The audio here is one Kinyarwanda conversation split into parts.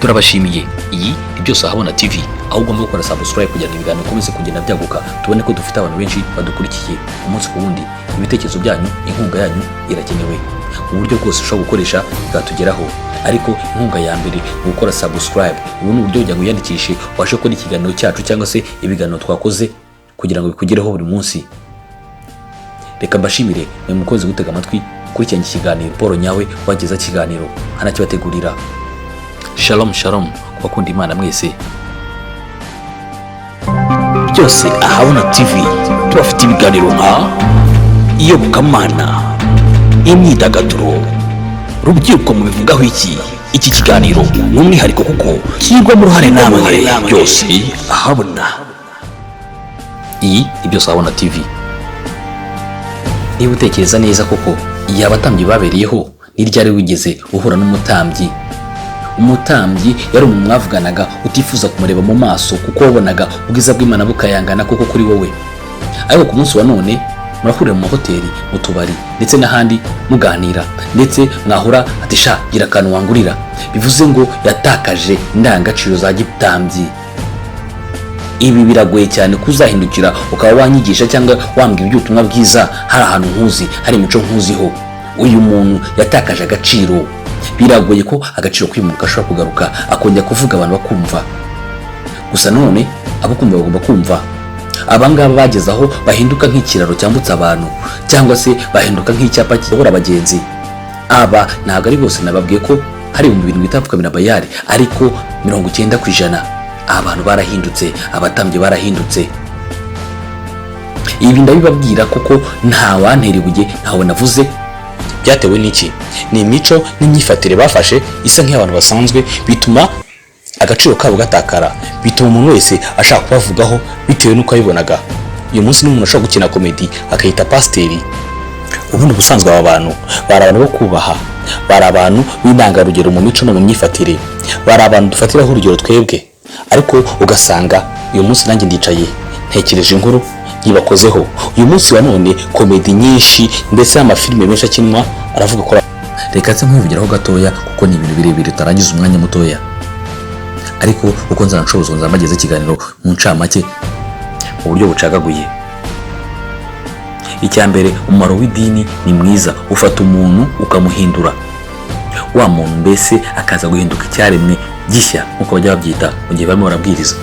turabashimiye. Iyi ni Byose Ahabona TV, aho ugomba gukora subscribe kugira ngo ibiganiro bikomeze kugenda byaguka, tubone ko dufite abantu benshi badukurikiye umunsi ku wundi. Ibitekerezo byanyu, inkunga yanyu irakenewe. Uburyo bwose ushobora gukoresha bwatugeraho, ariko inkunga ya mbere ni gukora subscribe. Ubu ni uburyo kugira ngo wiyandikishe ubashe gukora ikiganiro cyacu cyangwa se ibiganiro twakoze kugira ngo bikugereho buri munsi. Reka mbashimire mwe mukoze gutega amatwi kurikirana ikiganiro Paul Nyawe wageza ikiganiro hanakibategurira. Shalom shalom kubakunda Imana mwese. Byose Ahabona TV tubafite ibiganiro nka iyobokamana, imyidagaduro, rubyiruko mu bivugaho iki kiganiro ni umwihariko kuko kigwamo uruhare namwe. Byose Ahabona. Iyi ni Byose Ahabona TV. Niba utekereza neza koko iyo abatambyi babereyeho, ni ryari wigeze uhura n'umutambyi? Umutambyi yari umuntu mwavuganaga utifuza kumureba mu maso kuko wabonaga ubwiza bw'Imana bukayangana koko kuri wowe. Ariko ku munsi wa none murahurira mu mahoteli, mu tubari ndetse n'ahandi muganira, ndetse mwahura ati sha gira akantu wangurira. Bivuze ngo yatakaje indangagaciro za gitambyi. Ibi biragoye cyane kuzahindukira ukaba wanyigisha cyangwa wambwira iby'ubutumwa bwiza hari ahantu nkuzi, hari imico nkuziho. Uyu muntu yatakaje agaciro. Biragoye ko agaciro kwimuka ashobora kugaruka akongera kuvuga abantu bakumva. Gusa none abo kumva bagomba kumva. Abangaba bageze aho bahinduka nk'ikiraro cyambutsa abantu, cyangwa se bahinduka nk'icyapa kiyobora abagenzi. Aba ntabwo ari bose, nababwiye ko hari mu bintu bitapfukamira Bayali, ariko 90% abantu barahindutse, abatambyi barahindutse. Ibi ndabibabwira kuko nta wantera ibuye, ntawe navuze. Byatewe n'iki? Ni imico n'imyifatire bafashe isa nk'abantu basanzwe, bituma agaciro kabo gatakara, bituma umuntu wese ashaka kubavugaho bitewe n'uko abibonaga. Uyu munsi n'umuntu ashobora gukina komedi akayita pasiteri. Ubundi ubusanzwe aba bantu bari abantu bo kubaha, bari abantu b'intangarugero mu mico no mu myifatire, bari abantu dufatiraho urugero twebwe. Ariko ugasanga uyu munsi nanjye ndicaye ntekereje inkuru yibakozeho. Uyu munsi wa none komedi nyinshi ndetse n'amafilime menshi akinwa aravuga ko. Reka nse nkwivugiraho gatoya kuko ni ibintu birebire utarangiza umwanya mutoya, ariko uko nzanashoboza nzamageze ikiganiro mu ncamake mu buryo bucagaguye. Icya mbere, umumaro w'idini ni mwiza, ufata umuntu ukamuhindura. Wa muntu mbese akaza guhinduka icyaremwe gishya nk'uko bajya babyita mu gihe barimo barabwiriza.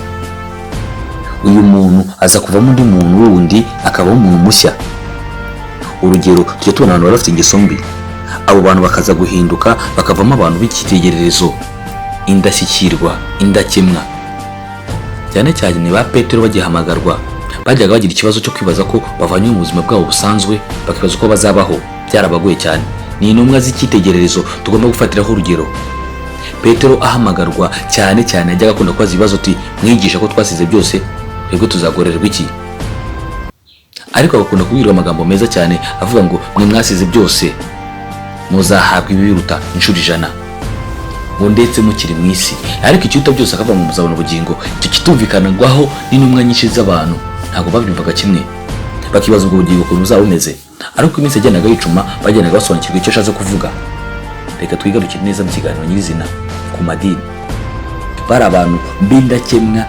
Uyu muntu aza kuvamo undi muntu wundi, akabaho umuntu mushya. Urugero, tujya tubona abantu bafite ingeso mbi, abo bantu bakaza guhinduka bakavamo abantu b'icyitegererezo, indashyikirwa, indakemwa. Cyane cyane ba Petero bagihamagarwa, bajyaga bagira ikibazo cyo kwibaza ko bavanywe mu buzima bwabo busanzwe, bakibaza uko bazabaho. Byarabagoye cyane. Ni intumwa z'icyitegererezo tugomba gufatiraho urugero. Petero ahamagarwa cyane cyane ajyaga akunda kubaza ibibazo ati mwigisha ko twasize byose, rego tuzagorerwa iki? Ariko agakunda kubwira amagambo meza cyane avuga ngo mwe mwasize byose muzahabwa ibiruta inshuro 100, ngo ndetse mukiri mu isi. Ariko icyuta byose akava mu muzabona ubugingo, icyo kitumvikanagwaho n'intumwa nyinshi z'abantu. Ntabwo babyumvaga kimwe, bakibaza ubwo bugingo ukuntu buzaba bumeze. Ariko iminsi yagendaga yicuma, bagendaga basobanukirwa icyo ashatse kuvuga. Reka twigarukire neza mu kiganiro nyirizina ku madini. Bari abantu b'indakemwa,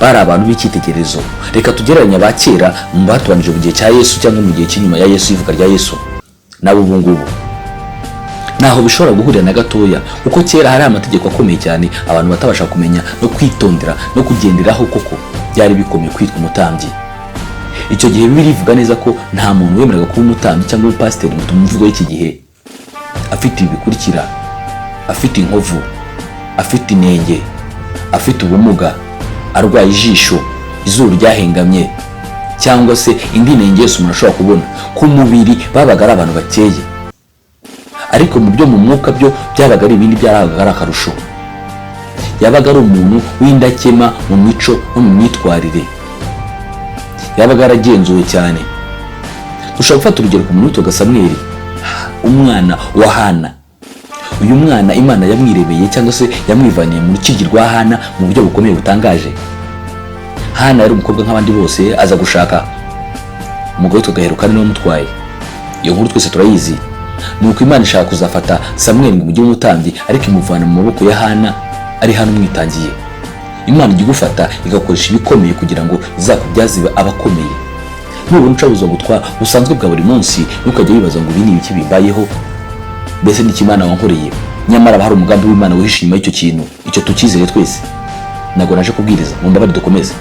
bari abantu b'icyitegererezo. Reka tugereranya ba kera mu batubanije mu gihe cya Yesu cyangwa mu gihe cy'inyuma ya Yesu, ivuka rya Yesu, nabo ubu ngubu naho bishobora guhurira na gatoya, kuko kera hari amategeko akomeye cyane abantu batabasha kumenya no kwitondera no kugenderaho. Koko byari bikomeye kwitwa umutambyi. Icyo gihe Bibiliya ivuga neza ko nta muntu wemeraga kuba umutambyi cyangwa umupasiteri mu mvugo y'iki gihe afite ibi bikurikira: afite inkovu, afite inenge, afite ubumuga, arwaye ijisho, izuru ryahengamye, cyangwa se indi nenge yose umuntu ashobora kubona. Ku mubiri babaga ari abantu bakeye, ariko mu byo mu mwuka byo byabaga ari ibindi, byarabaga ari akarusho. Yabaga ari umuntu w'indakema mu mico no mu myitwarire, yabaga yaragenzuwe cyane. Dushobora gufata urugero ku muntu witwaga Samweli, umwana wa Hana. Uyu mwana Imana yamwirebeye cyangwa se yamwivaniye mu rukiryi rwa Hana mu buryo bukomeye butangaje. Hana yari umukobwa nk'abandi bose, aza gushaka umugore witwaga Elukana niwe mutwaye. Iyo nkuru twese turayizi. Nuko Imana ishaka kuzafata Samweli ngo mujye umutambyi, ariko imuvana mu maboko ya Hana ari hano umwitangiye. Imana ijya igufata igakoresha ibikomeye kugira ngo izakubyaze abakomeye. Nubona ucabuza gutwara busanzwe bwa buri munsi, ntukajya wibaza ngo ibi ni ibiki bimbayeho, mbese ni Imana wankoreye. Nyamara hari umugambi w'Imana wihishe inyuma y'icyo kintu, icyo tukizere twese. Ntabwo naje kubwiriza, mu mbabare dukomeze.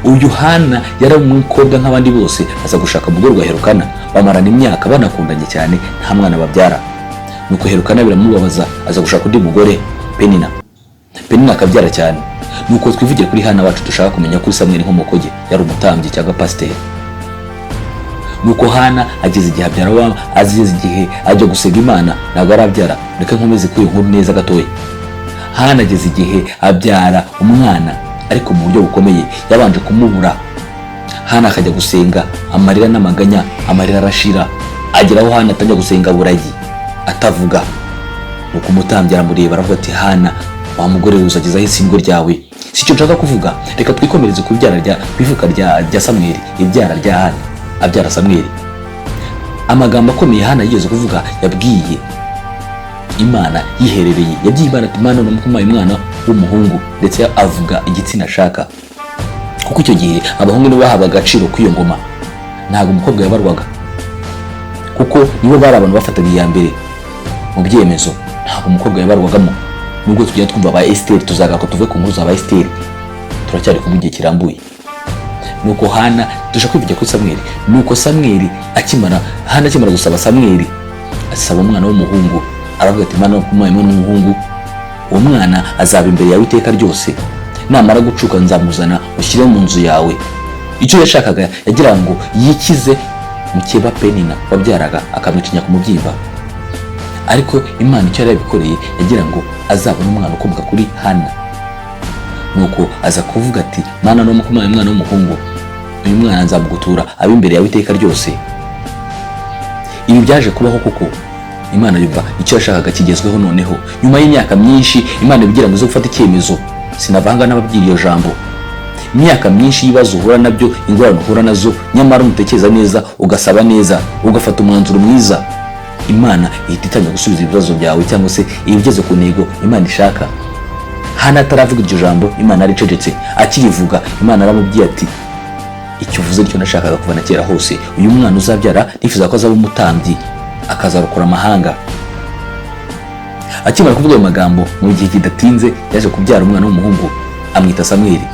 Uyu Hana yari umukobwa nk'abandi bose, aza gushaka umugore wa Herukana, bamarana imyaka banakundanye cyane, nta mwana babyara. Nuko Herukana biramubabaza, aza gushaka undi mugore, Penina. Penina akabyara cyane. Nuko twivugiye kuri Hana wacu dushaka kumenya kuri Samweli inkomoko ye, yari umutambyi cyangwa pasiteri. Nuko Hana ageze igihe abyara ageze igihe ajya gusenga Imana, ntabwo arabyara. Reka nkomeze kuri inkuru neza gatoya. Hana ageze igihe abyara umwana, ariko mu buryo bukomeye, yabanje kumubura. Hana akajya gusenga, amarira n'amaganya, amarira arashira, ageraho Hana atangira gusenga buragi atavuga. Nuko umutambyi aramureba aravuga ati, Hana wa mugore uzagezaho isindwe ryawe. Si cyo nshaka kuvuga, reka twikomereze ku ivuka rya Samweli, ibyara rya Hana abyara Samweli. Amagambo akomeye Hana yigeze kuvuga, yabwiye Imana yiherereye, yabwiye Imana ati, Imana numukumaye umwana w'umuhungu, ndetse avuga igitsina ashaka. Kuko icyo gihe abahungu nibo bahabaga agaciro kw'iyo ngoma, ntabwo umukobwa yabarwaga, kuko nibo bari abantu bafataga iya mbere mu byemezo, ntabwo umukobwa yabarwagamo. Nubwo tugenda twumva ba Esteri, tuzagaruka tuve ku nkuru za ba Esteri, turacyari kumwe igihe kirambuye. Nuko Hana dushaka kwivugira kuri Samweli. Nuko Samweli Hana akimara gusaba Samweli, asaba umwana w'umuhungu, aravuga ati, Imana numukumaye umwana w'umuhungu, uwo mwana azaba imbere yawe iteka ryose. Namara gucuka nzamuzana ushyire mu nzu yawe. Icyo yashakaga, yagira ngo yikize mukeba Penina wabyaraga, akamwicinya ku mubyimba. Ariko Imana icyo yari yabikoreye, yagira ngo azabone umwana ukomoka kuri Hana. Nuko aza kuvuga ati, Mana numukumaye umwana w'umuhungu, uyu mwana nzamugutura abe imbere yawe iteka ryose. Ibi byaje kubaho kuko Imana yumva icyo yashakaga kigezweho. Noneho nyuma y'imyaka myinshi, Imana ibigira ngo ize gufata icyemezo. Sinavanga n'ababwira iyo jambo. Imyaka myinshi y'ibibazo uhura nabyo, ingorane uhura nazo, nyamara umutekereza neza, ugasaba neza, ugafata umwanzuro mwiza, Imana ihita itangira gusubiza ibibazo byawe, cyangwa se ibigeze ku ntego Imana ishaka. Hana ataravuga iryo jambo, Imana aricecetse. Akirivuga, Imana aramubwiye ati, icyo uvuze nicyo nashakaga kuva na kera hose. Uyu mwana uzabyara nifuza ko azaba umutambyi, akazarokora amahanga. Akimara kuvuga ayo magambo, mu gihe kidatinze yaje kubyara umwana w'umuhungu, amwita Samweli.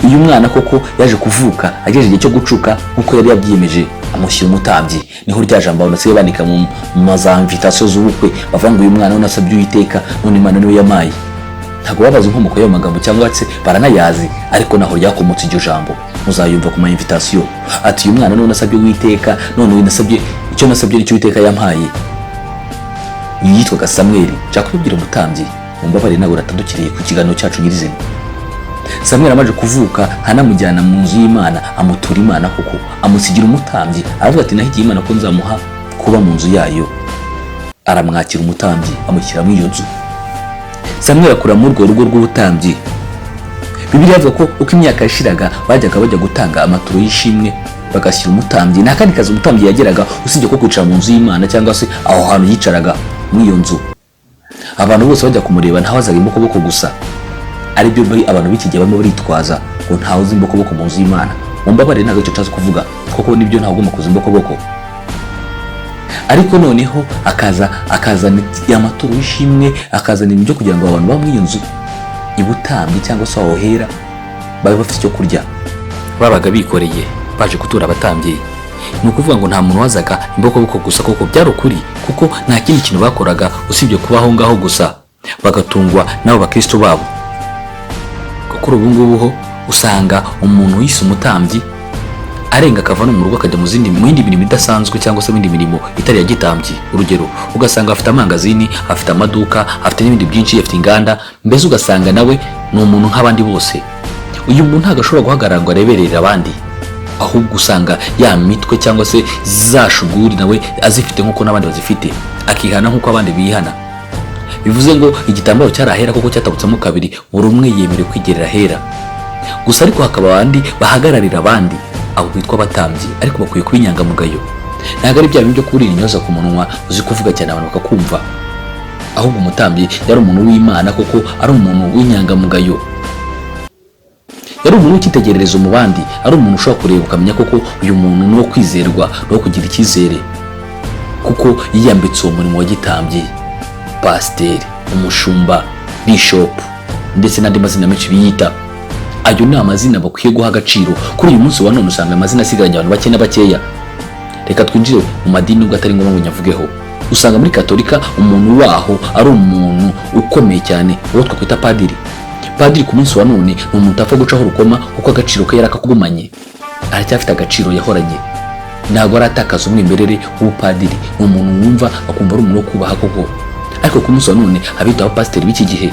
Uyu mwana koko yaje kuvuka agejeje igihe cyo gucuka nk'uko yari yabyiyemeje, amushyira umutambyi. Niho rya jambo basigaye bandika mu mazamvitasiyo z'ubukwe, bavuga ngo uyu mwana nasabye Uwiteka, none Imana niwe yamaye. Ntabwo babaza inkomoko y'ayo magambo cyangwa se baranayazi, ariko naho ryakomotse iryo jambo muzayumva ku ma-invitasiyo. Ati, uyu mwana none nasabye Uwiteka, none uyu nasabye icyo nasabye nicyo Uwiteka yampaye. Uyu yitwaga Samweli. Nshaka kubibwira umutambyi, mumbabare nawe uratandukiriye ku kiganiro cyacu nyirizina. Samweli amaze kuvuka, Hanamujyana mu nzu y'Imana, amutura Imana kuko amusigira umutambyi. Aravuga ati, nahigiye Imana ko nzamuha kuba mu nzu yayo. Aramwakira umutambyi, amushyira muri iyo nzu. Samweli akura muri urwo rugo rw'ubutambyi. Bibiliya ivuga ko uko imyaka yashiraga, bajya gutanga amaturo y'ishimwe, bagashyira umutambyi. Nta kandi kazi umutambyi yageraga usibye ko kwicara mu nzu y'Imana, cyangwa se aho hantu yicaraga muri iyo nzu. Abantu bose bajya kumureba, ntawazaga imbokoboko gusa. Aribyo abantu b'iki gihe barimo baritwaza ngo ntawe uzi imbokoboko mu nzu y'Imana. Mumbabare ntabwo icyo ntazi kuvuga, kuko nibyo ntabwo ugomba kuza imbokoboko. Ariko noneho akazana amaturo y'ishimwe, akazana ibyo kugira ngo abantu baba muri iyo nzu ibutambyi, cyangwa se aho hera, babe bafite icyo kurya. Babaga bikoreye baje gutura abatambyi. Ni ukuvuga ngo nta muntu wazaga imbokoboko gusa, kuko byari ukuri, kuko nta kindi kintu bakoraga usibye kubaho ngaho gusa, bagatungwa n'abo bakristo babo. Kuri ubu ngubu ho usanga umuntu yise umutambyi arenga akava no mu rugo akajya mu yindi mirimo idasanzwe, cyangwa se mu yindi mirimo itari ya gitambyi. Urugero, ugasanga afite amangazini, afite amaduka, afite n'ibindi byinshi, afite inganda, mbese ugasanga nawe ni umuntu nk'abandi bose. Uyu muntu ntabwo ashobora guhagarara ngo areberere abandi, ahubwo usanga ya mitwe cyangwa se za shuguri nawe azifite nk'uko n'abandi bazifite, akihana nk'uko abandi bihana. Bivuze ngo igitambaro cyarahera kuko cyatabutsemo kabiri, buri umwe yemerewe kwigerera hera. Gusa ariko hakaba abandi bahagararira abandi, abo bitwa abatambyi, ariko bakwiye kuba inyangamugayo. Ntabwo ari bya bintu byo kurira inyoza ku munwa uzi kuvuga cyane abantu bakakumva. ahubwo umutambyi yari umuntu w'Imana kuko ari umuntu w'inyangamugayo, yari umuntu w'icyitegererezo mu bandi, ari umuntu ushobora kureba ukamenya koko uyu muntu ni uwo kwizerwa, no kugira icyizere, kuko yiyambitse uwo murimo wa gitambyi, pasiteri, umushumba, bishop ndetse n'andi mazina menshi biyita. Ayo ni amazina bakwiye guha agaciro. Kuri uyu munsi wa none usanga amazina asigaranye abantu bake na bakeya. Reka twinjire mu madini nubwo atari ngombwa ngo nyavugeho. Usanga muri Katolika umuntu waho ari umuntu ukomeye cyane, uwo twakwita padiri. Padiri ku munsi wa none ni umuntu utapfa gucaho urukoma kuko agaciro ke yarakakugumanye, aracyafite agaciro yahoranye, ntabwo aratakaza umwimerere w'ubupadiri. Ni umuntu wumva akumva ari umuntu wo kubaha koko. Ariko ku munsi wa none abita abapasiteri b'iki gihe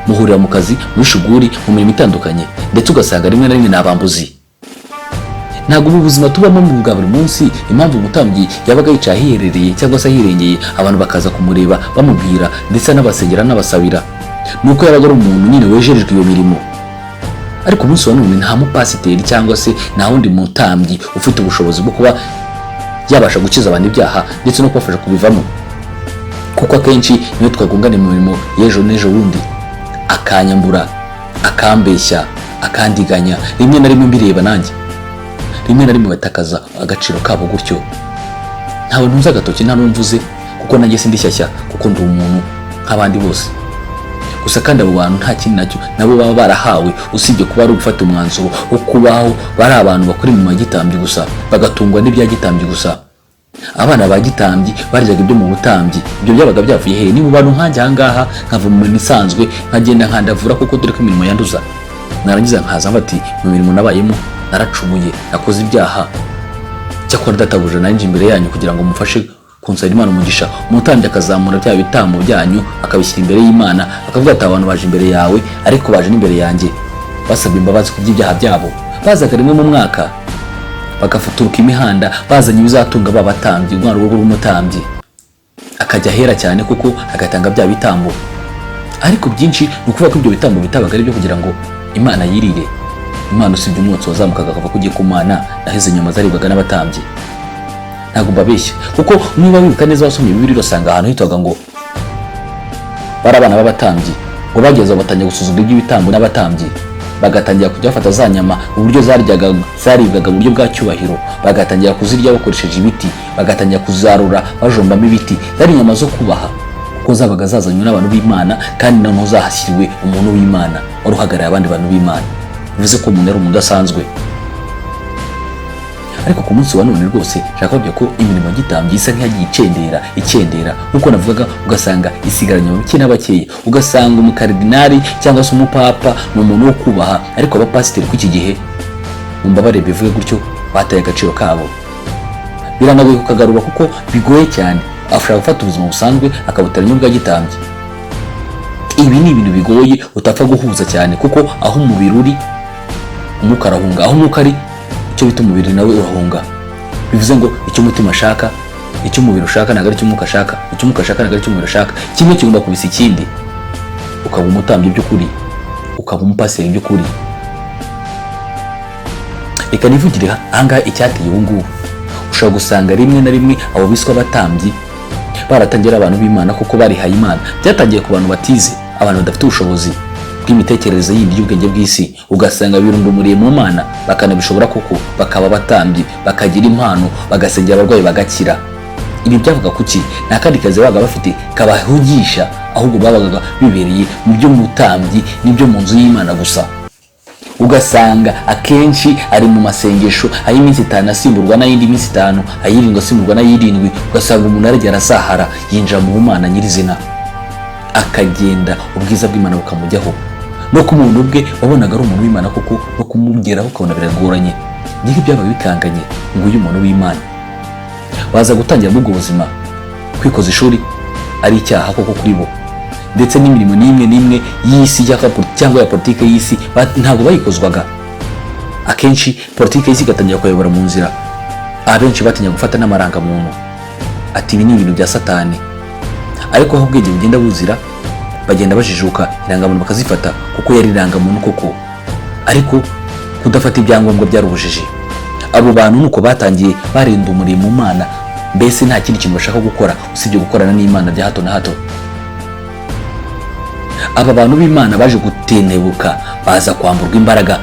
muhurira mu kazi, muri shuguri, mu mirimo itandukanye, ndetse ugasanga rimwe na rimwe n'abambuzi. Ntabwo ubu buzima tubamo mu bwa buri munsi, impamvu umutambyi yabaga yicaye ahiherereye cyangwa se ahirengeye, abantu bakaza kumureba bamubwira ndetse anabasengera n'abasabira, nuko yabaga ari umuntu nyine wejerejwe iyo mirimo. Ariko umunsi wa none nta mupasiteri cyangwa se nta wundi mutambyi ufite ubushobozi bwo kuba yabasha gukiza abantu ibyaha ndetse no kubafasha kubivamo, kuko akenshi niyo twagungana mu mirimo y'ejo n'ejo bundi, akanyambura, akambeshya, akandiganya, rimwe na rimwe mbireba nanjye, rimwe na rimwe batakaza agaciro kabo gutyo. Ntawe ntunze agatoki, nta n'umvuze, kuko nanjye sindi shyashya, kuko ndi umuntu nk'abandi bose. Gusa kandi abo bantu nta kintu nacyo nabo baba barahawe, usibye kuba ari gufata umwanzuro wo kubaho bari abantu bakora imirimo ya gitambyi gusa, bagatungwa n'ibya gitambyi gusa. Abana ba gitambyi baryaga ibyo mu butambyi, ibyo byabaga byavuye hehe? Ni mu bantu nkanjye ahangaha, nkava mu mirimo isanzwe, nkagenda nkandavura kuko dore ko imirimo yanduza, narangiza nkaza mfati mu mirimo nabayemo naracumuye, nakoze ibyaha. Cyakora databuja nanjye imbere yanyu kugira ngo mufashe kunsaba Imana umugisha. Umutambyi akazamura bya bitambo byanyu akabishyira imbere y'Imana, akavuga ati abantu baje imbere yawe, ariko baje n'imbere yanjye basabye imbabazi ku by'ibyaha byabo. Bazaga rimwe mu mwaka bagafuturuka imihanda bazanye ibizatunga babatambyi, umwana w'urugo rw'umutambyi akajya ahera cyane kuko agatanga bya bitambo. Ariko byinshi ni ukuvuga ko ibyo bitambo bitabaga ari byo kugira ngo Imana yirire. Imana usibye umwotsi wazamukaga akava kugiye ku Mana, naheze inyama zaribwaga n'abatambyi. Ntabwo mbabeshya, kuko niba wibuka neza wasomye Bibiliya usanga ahantu hitwaga ngo bari abana b'abatambyi, ngo bageze batangiye gusuzuma iby'ibitambo n'abatambyi, bagatangira kujya bafata za nyama uburyo zaribwaga mu buryo bwa cyubahiro, bagatangira kuzirya bakoresheje ibiti, bagatangira kuzarura bajombamo ibiti. Zari inyama zo kubaha kuko zabaga zazanywe n'abantu b'Imana, kandi noneho zahashyiriwe umuntu w'Imana wari uhagarariye abandi bantu b'Imana, bivuze ko umuntu ari umuntu udasanzwe. Ariko ku munsi wa none rwose nshaka kubabwira ko imirimo y'igitambyi isa nk'iyagiye ikendera nk'uko navugaga, ugasanga isigaranye bake na bakeya. Ugasanga umukaridinari cyangwa se umupapa ni umuntu wo kubaha, ariko abapasiteri kw'iki gihe umva bareba bivuge gutyo bataye agaciro kabo. Biranagoye kukagarura kuko bigoye cyane, ashobora gufata ubuzima busanzwe akabuteranya n'ubwa gitambyi. Ibi ni ibintu bigoye utapfa guhuza cyane, kuko aho umubiri uri umwuka arahunga, aho umwuka ari icyo bita umubiri nawe urahunga. Bivuze ngo icyo umutima ashaka, icyo umubiri ushaka ntabwo ari icyo umwuka ashaka, icyo umwuka ashaka ntabwo ari icyo umubiri ashaka. Kimwe kigomba kubisa ikindi, ukaba umutambyi by'ukuri, ukaba umupasiteri by'ukuri. Reka nivugire ahangaha icyateye ubu ngubu. Ushobora gusanga rimwe na rimwe abo biswa abatambyi baratangira abantu b'Imana kuko barihaye Imana. Byatangiye ku bantu batize, abantu badafite ubushobozi bw'imitekerereze yindi y'ubwenge bw'isi, ugasanga birundumuriye mu Mana, bakanabishobora kuko bakaba abatambyi, bakagira impano, bagasengera abarwayi bagakira. Ibi byavuga kuki? Nta kandi kazi babaga bafite kabahugisha, ahubwo babaga bibereye mu byo mutambyi n'ibyo mu nzu y'Imana gusa. Ugasanga akenshi ari mu masengesho ay'iminsi 5 asimburwa n'ayindi minsi 5, ayirindwi asimburwa n'ayirindwi. Ugasanga umuntu arajya arasahara, yinjira mu Mana nyirizina, akagenda ubwiza bw'Imana bukamujyaho. No ku muntu ubwe wabonaga ari umuntu w'Imana kuko no kumugeraho ukabona biragoranye. Niko byabaga bikanganye ngo uyu muntu w'Imana baza gutangira mu buzima kwikoza ishuri ari icyaha koko kuri bo, ndetse n'imirimo n'imwe y'isi cyangwa ya politike y'isi ntabwo bayikozwaga. Akenshi politike y'isi igatangira kuyobora mu nzira, abenshi batinya gufata n'amarangamuntu, ati ibi ni ibintu bya Satani. Ariko aho ubwenge bugenda buzira, bagenda bajijuka, irangamuntu bakazifata kuko yari irangamuntu koko, ariko kudafata ibyangombwa byari ubujiji. Abo bantu nuko batangiye barinda umurimo mu Mana, mbese nta kindi kintu bashaka gukora usibye gukorana n'Imana bya hato na hato. aba bantu b'Imana baje gutenebuka baza kwamburwa imbaraga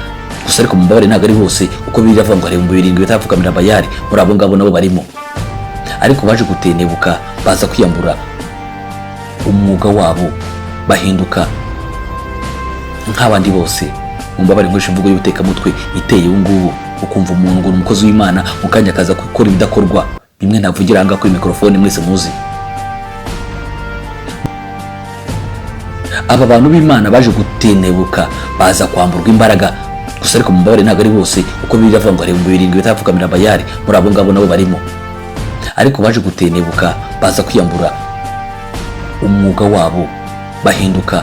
gusa, ariko mu mbabare ntabwo ari bose, kuko biravuga ngo hari 7,000 batapfukamira Bayali, muri abo ngabo nabo barimo. Ariko baje gutenebuka baza kwiyambura umwuga wabo, bahinduka nk'abandi bose. Mu mbabare nkoresha imvugo y'ubutekamutwe iteye ubu ngubu, ukumva umuntu ngo ni umukozi w'Imana, mu kanya akaza gukora ibidakorwa bimwe navugira aha ngaha kuri mikrofone mwese muzi. Aba bantu b'Imana baje gutenebuka baza kwamburwa imbaraga gusa, ariko mu mbabare ntabwo ari bose, kuko biravuga ngo hari 7,000 batapfukamira Bayali, muri abo ngabo nabo barimo. Ariko baje gutenebuka baza kwiyambura umwuga wabo, bahinduka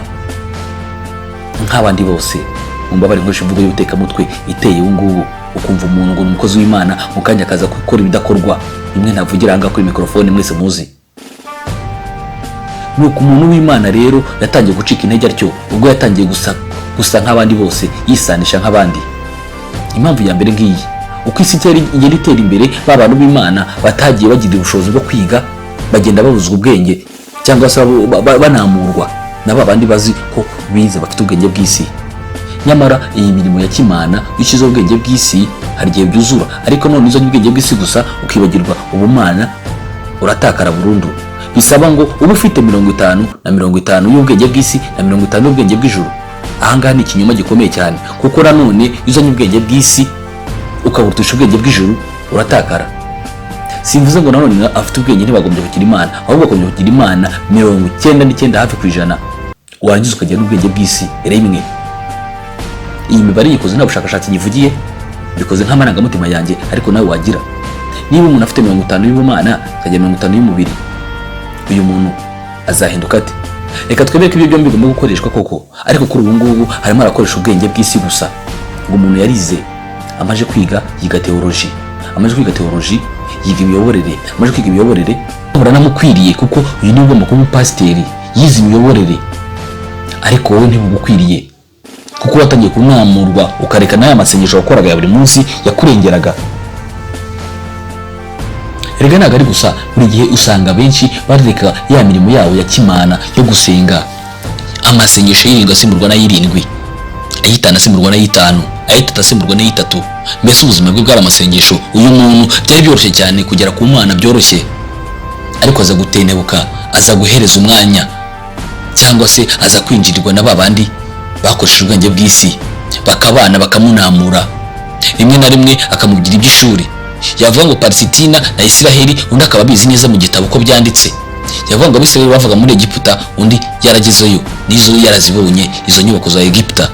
nk'abandi bose. Mu mbabare nkoresha imvugo y'ubutekamutwe iteye ubu ngubu, ukumva umuntu ngo ni umukozi w'Imana, mu kanya akaza gukora ibidakorwa bimwe navugira aha ngaha kuri mikrofone mwese muzi. Nuko umuntu w'Imana rero yatangiye gucika intege atyo, ubwo yatangiye gusa nk'abandi bose, yisanisha nk'abandi. Impamvu ya mbere ngiyi, uko isi igenda itera imbere, ba bantu b'Imana batagiye bagira ubushobozi bwo kwiga, bagenda babuzwa ubwenge cyangwa se banamurwa na ba bandi bazi ko bize bafite ubwenge bw'isi. Nyamara iyi mirimo ya kimana yishyizeho ubwenge bw'isi hari igihe byuzura, ariko none uzanye ubwenge bw'isi gusa ukibagirwa ubumana, uratakara burundu. Bisaba ngo uba ufite 50 na 50 y'ubwenge bw'isi na 50 y'ubwenge bw'ijuru. Aha ngaha ni ikinyoma gikomeye cyane, kuko nanone uzanye ubwenge bw'isi ukaburutisha ubwenge bw'ijuru, uratakara. Simvuze ngo nanone afite ubwenge ntibagombye kugira Imana, ahubwo bagombye kugira Imana 99 hafi ku ijana, warangiza ukagira n'ubwenge bw'isi rimwe. Iyi mibare yikoze nta bushakashatsi nyivugiye, bikoze nk'amarangamutima yanjye, ariko nawe wagira. Niba umuntu afite 50 y'ubumana akagira 50 y'umubiri, uyu muntu azahinduka ate? Reka twebere ko ibyo byombi bigomba gukoreshwa koko, ariko kuri ubu ngubu harimo arakoresha ubwenge bw'isi gusa. Ngo umuntu yarize, amaje kwiga yiga teoloji, amaje kwiga teoloji yiga imiyoborere, amaje kwiga imiyoborere uranamukwiriye, kuko uyu ni ugomba kuba umupasiteri yize imiyoborere, ariko wowe ntibugukwiriye, kuko watangiye kumwamurwa ukareka n'aya masengesho wakoraga ya buri munsi yakurengeraga. Erega ntabwo ari gusa, buri gihe usanga benshi bareka ya mirimo yabo ya kimana yo gusenga. Amasengesho y'irindwi asimburwa n'ay'irindwi, ay'itanu asimburwa n'ay'itanu, ay'itatu asimburwa n'ay'itatu. Mbese ubuzima bwe bwari amasengesho. Uyu muntu byari byoroshye cyane kugera ku Mana, byoroshye, ariko aza gutenebuka, aza guhereza umwanya, cyangwa se aza kwinjirirwa na babandi bakoresheje ubwenge bw'isi, bakabana bakamunamura. Rimwe na rimwe akamugira iby'ishuri, yavuga ngo Palesitina na Isiraheli, undi akaba abizi neza mu gitabo uko byanditse. Yavuga ngo Abisiraheli bavaga muri Egiputa, undi yaragezeyo n'izo yarazibonye izo nyubako za Egiputa.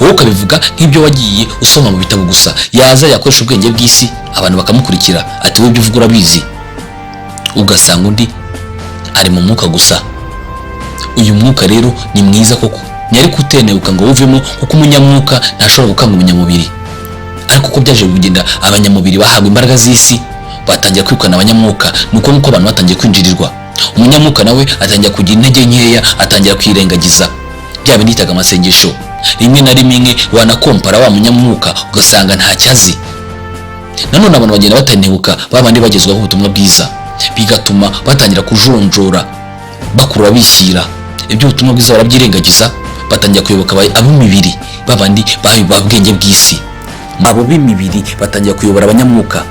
Wowe ukabivuga nk'ibyo wagiye usoma mu bitabo gusa, yaza yakoresha ubwenge bw'isi, abantu bakamukurikira ati wowe ibyo uvuga urabizi, ugasanga undi ari mu mwuka gusa. Uyu mwuka rero ni mwiza koko, ntiyari kutenebuka ngo wuvemo, kuko umunyamwuka ntashobora gukanga umunyamubiri. Ariko uko byaje kugenda, abanyamubiri bahabwa imbaraga z'isi, batangira kwirukana abanyamwuka. Nuko nk'uko abantu batangiye kwinjirirwa, umunyamwuka nawe atangira kugira intege nkeya, atangira kwirengagiza bya bindi yitaga amasengesho. Rimwe na rimwe wanakompara wa munyamwuka ugasanga ntacyo azi. Nanone abantu bagenda batenebuka, babandi bagezwaho ubutumwa bwiza, bigatuma batangira kujonjora, bakura bishyira ibyo ubutumwa bwiza barabyirengagiza, batangira kuyoboka ab'imibiri, babandi babwenge bw'isi. Abo b'imibiri batangira kuyobora abanyamwuka.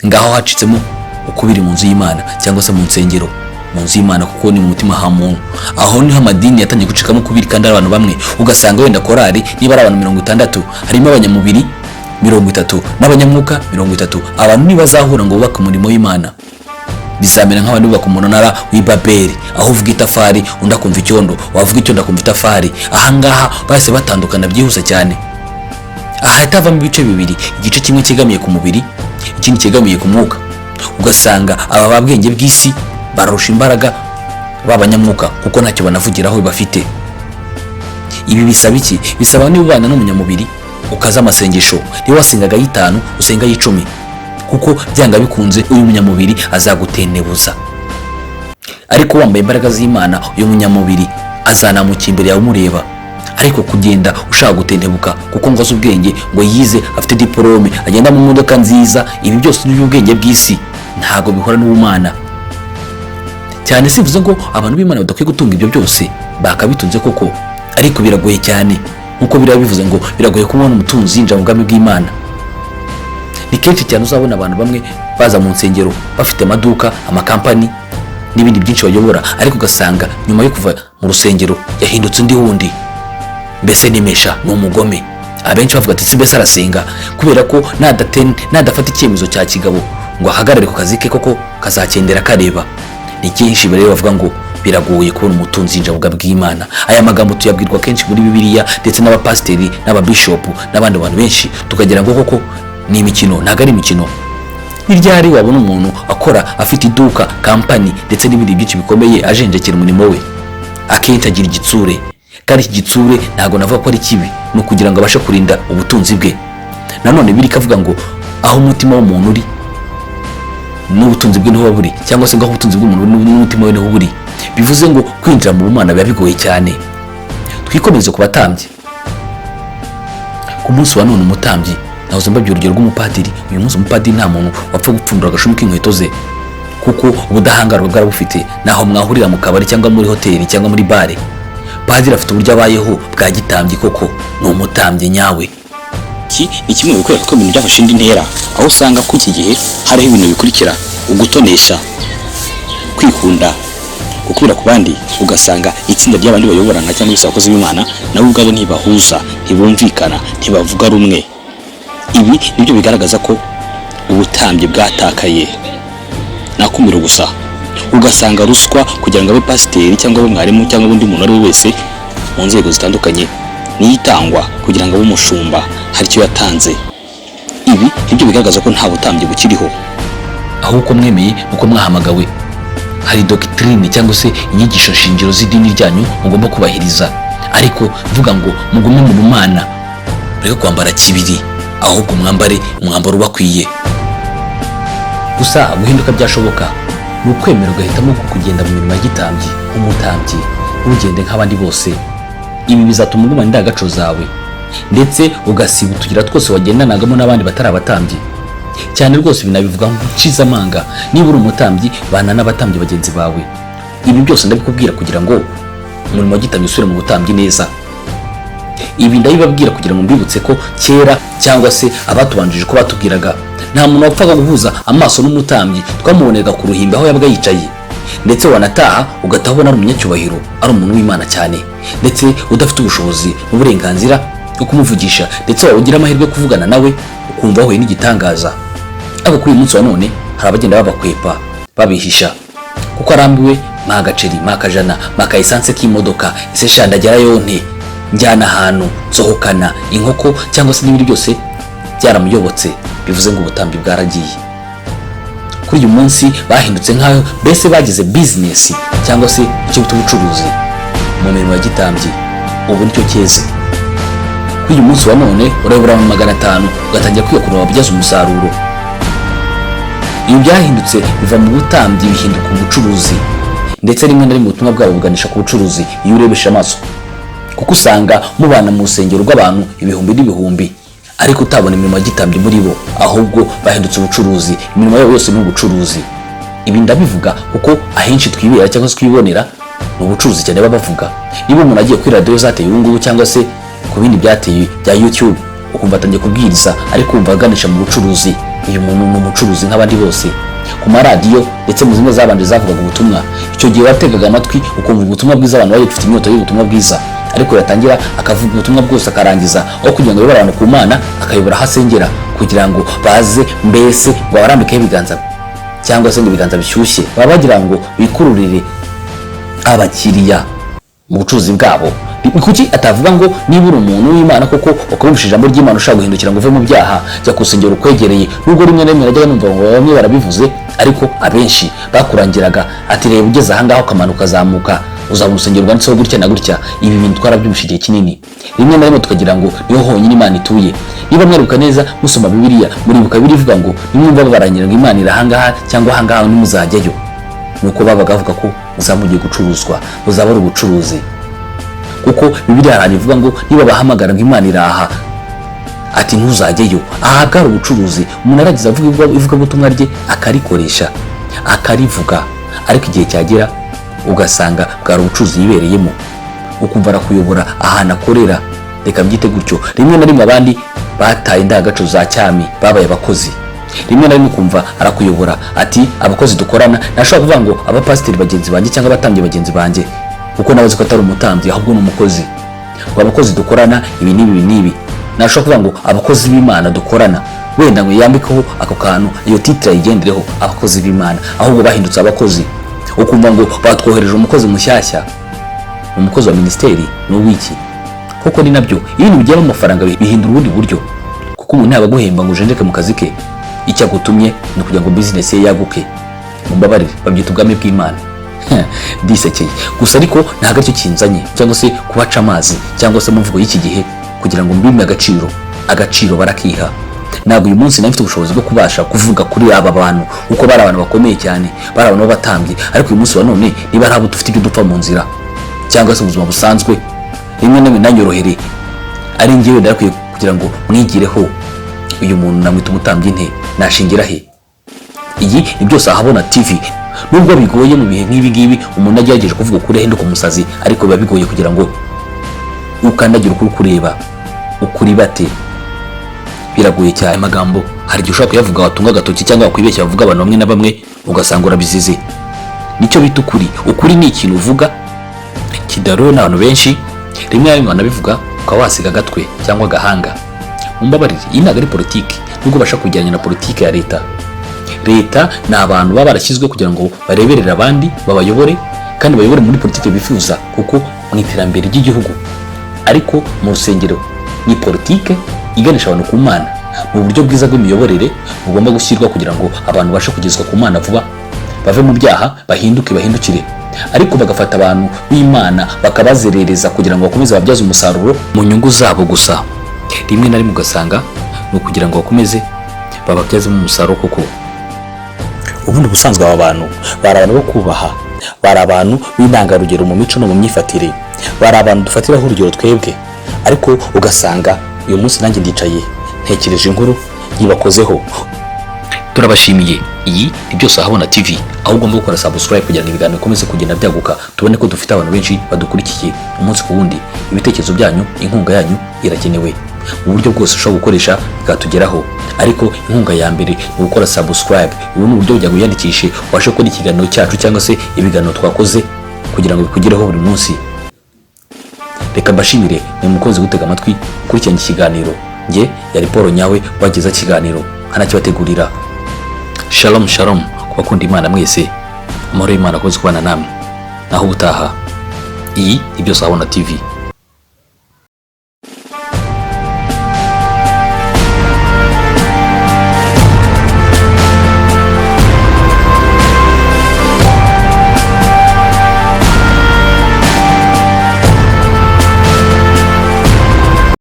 Ngaho hacitsemo ukubiri mu nzu y'Imana, cyangwa se mu nsengero. Mu nzu y'Imana kuko ni mu mutima ha muntu. Aho niho amadini yatangiye gucikamo kubiri, kandi abantu bamwe ugasanga wenda korali niba ari abantu 60, harimo abanyamubiri 30 n'abanyamwuka 30. Abantu nibazahura ngo bubaka umurimo w'Imana, bizamera nk'abantu bubaka umunara w'Ibabeli, aho uvuga itafari undi akumva icyondo, wavuga icyondo akumva itafari. Aha ngaha bahise batandukana byihuse cyane. Aha hatavamo ibice bibiri, igice kimwe kigamiye ku mubiri, ikindi kigamiye ku mwuka. Ugasanga aba babwenge bw'isi barusha imbaraga b'abanyamwuka, kuko ntacyo banavugiraho bafite. Ibi bisaba iki? Bisaba niba ubana n'umunyamubiri ukaza amasengesho, niba wasengaga y'itanu usenga y'icumi, kuko byanga bikunze uyu munyamubiri azagutenebuza. Ariko wambaye imbaraga z'Imana, uyu munyamubiri azanamuka imbere yawe umureba. Ariko kugenda ushaka gutenebuka kuko ngo azi ubwenge, ngo yize, afite diplome, agenda mu modoka nziza, ibi byose n'ubwenge bw'isi, ntago bihora n'ubumana. Cyane sivuze ngo abantu b'Imana badakwiye gutunga ibyo byose, bakabitunze koko, ariko biragoye cyane, nkuko biriya bivuze ngo biragoye kubona umutunzi yinjira mu bwami bw'Imana. Ni kenshi cyane uzabona abantu bamwe baza mu nsengero bafite amaduka, amakampani n'ibindi byinshi bayobora, ariko ugasanga nyuma yo kuva mu rusengero yahindutse undi wundi, mbese nimesha ni umugome. Abenshi bavuga ati mbese arasenga, kubera ko nadafata icyemezo cya kigabo ngo ahagarare ku kazi ke koko kazakendera kareba. Ni kenshi rero bavuga ngo biragoye kubona umutunzi yinjira mu bwami bw'Imana. Aya magambo tuyabwirwa kenshi muri Bibiliya ndetse n'abapasiteri n'ababishopu n'abandi bantu benshi, tukagira ngo koko ni imikino. Ntabwo ari imikino. Ni ryari wabona umuntu akora afite iduka, kampani ndetse n'ibindi byinshi bikomeye ajenjekera umurimo we? Akenshi agira igitsure, kandi iki gitsure ntabwo navuga ko ari kibi, ni ukugira ngo abashe kurinda ubutunzi bwe. Nanone Bibiliya ikavuga ngo aho umutima w'umuntu uri n'ubutunzi bwe niho buri, cyangwa se ngo aho ubutunzi bw'umuntu n'umutima we niho buri. Bivuze ngo kwinjira mu Bumana biba bigoye cyane. Twikomeze ku batambyi. Ku munsi wa none umutambyi, nahoze mbabwira urugero rw'umupadiri. Uyu munsi umupadiri nta muntu wapfa gupfundura agashumi k'inkweto ze, kuko ubudahangarwa bwarabufite. Naho mwahurira mu kabari cyangwa muri hoteli cyangwa muri bare, padiri afite uburyo abayeho bwa gitambyi, koko ni umutambyi nyawe. Iki ni kimwe mu bikwereka ko ibintu byafashe indi ntera, aho usanga ko iki gihe hariho ibintu bikurikira: ugutonesha, kwikunda, gukwira ku bandi. Ugasanga itsinda ry'abandi bayobora nka cyangwa se abakozi b'Imana nabo ubwabo ntibahuza, ntibumvikana, ntibavuga rumwe. Ibi nibyo bigaragaza ko ubutambyi bwatakaye. Nakumiro gusa. Ugasanga ruswa kugira ngo abe pasiteri cyangwa abe mwarimu cyangwa undi muntu ari we wese mu nzego zitandukanye niyitangwa kugira ngo abe umushumba hari icyo yatanze. Ibi nibyo bigaragaza ko nta butambyi bukiriho. Ahubwo mwemeye uko mwahamagawe, hari doctrine cyangwa se inyigisho shingiro z'idini ryanyu mugomba kubahiriza, ariko vuga ngo mugume mu Bumana, rero kwambara kibiri, ahubwo mwambare umwambaro ubakwiye. Gusa guhinduka byashoboka, ni ukwemera ugahitamo kugenda mu mirimo ya gitambyi nk'umutambyi, ntugende nk'abandi bose. Ibi bizatuma ugumana indangagaciro zawe, ndetse ugasiba utugira twose wagendanagamo n'abandi batari abatambyi. Cyane rwose binabivuga nk'uciza amanga. Niba uri umutambyi, bana n'abatambyi bagenzi bawe. Ibi byose ndabikubwira kugira ngo umurimo wa gitambyi usubire mu butambyi neza. Ibi ndabibabwira kugira ngo mbibutse ko kera cyangwa se abatubanjije ko batubwiraga nta muntu wapfaga guhuza amaso n'umutambyi, twamuboneraga ku ruhimbi aho yabaga yicaye, ndetse wanataha ugataha ubona ari umunyacyubahiro, ari umuntu w'Imana cyane, ndetse udafite ubushobozi n'uburenganzira bwo kumuvugisha, ndetse waba ugira amahirwe kuvugana nawe ukumva ahuye n'igitangaza. Ariko kuri uyu munsi wa none hari abagenda babakwepa, babihisha, kuko arambiwe magaceri, makajana, makayisanse k'imodoka, ese shandagera yonte, njyana ahantu, sohokana, inkoko cyangwa se n'ibindi byose byaramuyobotse. Bivuze ngo ubutambyi bwaragiye. Kuri uyu munsi bahindutse nk'aho mbese bagize business cyangwa se icyo bita ubucuruzi mu mirimo ya gitambyi. Ubu nicyo cyeze. Kuri uyu munsi wa none urabura mu 500 ugatangira kwiyakurura wabyaza umusaruro. Ibi byahindutse biva mu butambyi bihinduka ubucuruzi, ndetse rimwe na rimwe ubutumwa bwabo buganisha ku bucuruzi iyo urebesha amaso, kuko usanga mubana mu rusengero rw'abantu ibihumbi n'ibihumbi, ariko utabona imirimo ya gitambyi muri bo, ahubwo bahindutse ubucuruzi. Imirimo yabo yose ni ubucuruzi. Ibi ndabivuga kuko ahenshi twibera cyangwa se twibonera mu bucuruzi cyane baba bavuga. Niba umuntu agiye kuri radio zateye ubu ngubu cyangwa se ku bindi byateye bya YouTube, ukumva atangiye kubwiriza ariko kumva aganisha mu bucuruzi, uyu muntu ni umucuruzi nk'abandi bose. Ku maradiyo ndetse mu zimwe zabanje zavugaga ubutumwa, icyo gihe wategaga amatwi ukumva ubutumwa bwiza, abantu bari bafite inyota y'ubutumwa bwiza, ariko yatangira akavuga ubutumwa bwose akarangiza, aho kugira ngo ayobore abantu ku Mana akayobora aho asengera, kugira ngo baze mbese ngo barambikeho ibiganza cyangwa se ngo ibiganza bishyushye, baba bagira ngo bikururire abakiriya mu bucuruzi bwabo. Kuki atavuga ngo niba uri umuntu w'Imana koko ukumvishije ijambo ry'Imana ushaka guhindukira ngo uve mu byaha, jya kusengera ukwegereye? Nubwo rimwe na rimwe najyaga numva ngo bamwe barabivuze, ariko abenshi bakurangiraga ati reba ugeze aha ngaho ukamanuka uzamuka uzaba umusengero rwanditseho gutya na gutya. Ibi bintu twarabyumvise igihe kinini, rimwe na rimwe tukagira ngo niho honyine Imana ituye. Niba mwiruka neza musoma Bibiliya, muribuka Bibiliya ivuga ngo nimwumva babarangira ngo Imana iri ahangaha cyangwa ahangaha nimuzajyayo, nuko babaga bavuga ko muzamugiye gucuruzwa, muzaba ari ubucuruzi. Kuko Bibiliya hari ivuga ngo niba bahamagara ngo Imana iraha, ati ntuzajyeyo, ahabwa ari ubucuruzi. Umuntu aragize avuga ivugabutumwa rye akarikoresha akarivuga, ariko igihe cyagera ugasanga bwari ubucuruzi yibereyemo. ukumva arakuyobora ahantu akorera, reka mbyite gutyo. Rimwe na rimwe abandi bataye indangagaciro za cyami babaye abakozi. Rimwe na rimwe ukumva arakuyobora ati abakozi dukorana, nashobora kuvuga ngo abapasiteri bagenzi banjye cyangwa abatambyi bagenzi banjye, kuko nabazi ko atari umutambyi ahubwo ni umukozi. Ngo abakozi dukorana ibi n'ibi, nashobora kuvuga ngo abakozi b'Imana dukorana, wenda ngo yambikeho ako kantu, iyo titre ayigendereho abakozi b'Imana, ahubwo bahindutse abakozi. Ukumva ngo batwohereje umukozi mushyashya, umukozi wa ministeri n'uwiki. Kuko ni nabyo ibintu bijyamo amafaranga bihindura ubundi buryo, kuko umuntu yaba guhemba ngo ujenjeke mu kazi ke, icyo agutumye ni kugira ngo business ye yaguke. Mumbabarire, babyita ubwami bw'Imana. Ndisekeye gusa, ariko ntabwo aricyo kinzanye, cyangwa se kubaca amazi, cyangwa se muvugo y'iki gihe kugira ngo mbime agaciro barakiha. Ntabwo uyu munsi nafite ubushobozi bwo kubasha kuvuga kuri aba bantu uko bari abantu bakomeye cyane, bari abantu b'abatambyi, ariko uyu munsi wa none niba ari abo dufite ibyo dupfa mu nzira cyangwa se ubuzima busanzwe, rimwe na rimwe nanyorohere ari njyewe ndakwiye kugira ngo mwigireho, uyu muntu namwita umutambyi nte, nashingira he? Iyi ni byose ahabona TV. Nubwo bigoye mu bihe nk'ibi ngibi umuntu agerageje kuvuga ukuri ahinduka umusazi, ariko biba bigoye kugira ngo ukandagira ukuri kureba ukuri bate, biragoye cyane. Amagambo hari igihe ushobora kuyavuga watunga agatoki cyangwa wakwibeshya bavuga abantu bamwe na bamwe ugasanga urabizize. Nicyo bita ukuri. Ukuri ni ikintu uvuga kidarowe n'abantu benshi, rimwe na rimwe banabivuga ukaba wasiga agatwe cyangwa agahanga. Mumbabarire, iyi ntabwo ari politiki, nubwo bashaka kujyana na politiki ya leta. Leta ni abantu baba barashyizwe kugira ngo bareberere abandi, babayobore, kandi bayobore muri politiki bifuza, kuko mu iterambere ry'igihugu. Ariko mu rusengero ni politiki iganisha abantu ku Mana, mu buryo bwiza bw'imiyoborere bugomba gushyirwa kugira ngo abantu bashe kugezwa ku Mana vuba, bave mu byaha, bahindukire. Ariko bagafata abantu b'Imana bakabazerereza kugira ngo bakomeze babyaze umusaruro mu nyungu zabo gusa. Rimwe na rimwe ugasanga ni ukugira ngo bakomeze bababyazemo umusaruro. Kuko ubundi busanzwe aba bantu bari abantu bo kubaha, bari abantu b'intangarugero mu mico no mu myifatire, bari abantu dufatiraho urugero twebwe. Ariko ugasanga uyu munsi nanjye ndicaye ntekereje inkuru yibakozeho. Turabashimiye. Iyi ni byose ahabona TV, aho ugomba gukora subscribe kugira ngo ibiganiro bikomeze kugenda byaguka, tubone ko dufite abantu benshi badukurikiye umunsi ku wundi. Ibitekerezo byanyu, inkunga yanyu irakenewe mu buryo bwose ushobora gukoresha bikatugeraho, ariko inkunga ya mbere ni gukora subscribe. Ubu ni uburyo bujya wiyandikishe ubashe gukora ikiganiro cyacu cyangwa se ibiganiro twakoze kugira ngo bikugereho buri munsi. Reka mbashimire ni mukunzi gutega amatwi ukurikiranye ikiganiro. Nge yari Paul Nyawe wageza ikiganiro hanakibategurira. Shalom shalom ku bakunda Imana mwese, amahoro y'Imana akoze kubana namwe. Naho ubutaha. Iyi ni byose ahabona TV.